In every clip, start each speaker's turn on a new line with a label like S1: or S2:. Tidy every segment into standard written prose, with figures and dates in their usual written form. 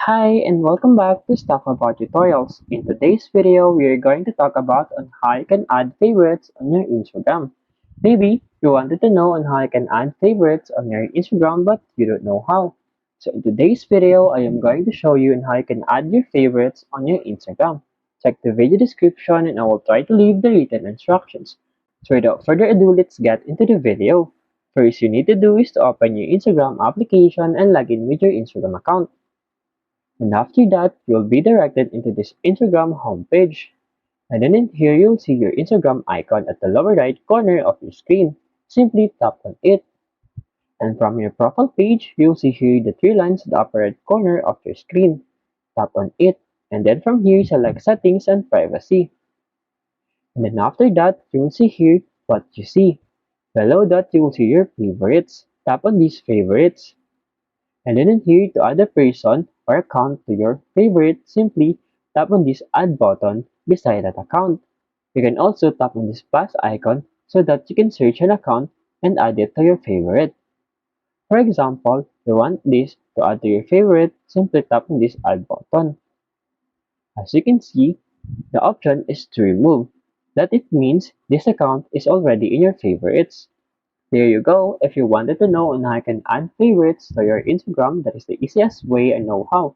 S1: Hi and welcome back to Stuff About Tutorials. In today's video, we are going to talk about on how you can add favorites on your Instagram. Maybe you wanted to know on how you can add favorites on your Instagram but you don't know how. So in today's video, I am going to show you on how you can add your favorites on your Instagram. Check the video description and I will try to leave the written instructions. So without further ado, let's get into the video. First you need to do is to open your Instagram application and log in with your Instagram account. And after that, you'll be directed into this Instagram homepage. And then in here, you'll see your Instagram icon at the lower right corner of your screen. Simply tap on it. And from your profile page, you'll see here the three lines at the upper right corner of your screen. Tap on it. And then from here, select settings and privacy. And then after that, you'll see here what you see. Below that, you'll see your favorites. Tap on these favorites. And then in here, to add a person or account to your favorite, simply tap on this add button beside that account. You can also tap on this plus icon so that you can search an account and add it to your favorite. For example, you want this to add to your favorite, simply tap on this add button. As you can see, the option is to remove. That it means this account is already in your favorites. There you go. If you wanted to know on how you can add favorites to your Instagram, that is the easiest way I know how.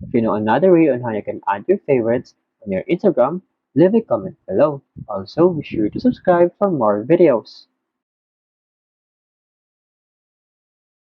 S1: If you know another way on how you can add your favorites on your Instagram, leave a comment below. Also, be sure to subscribe for more videos.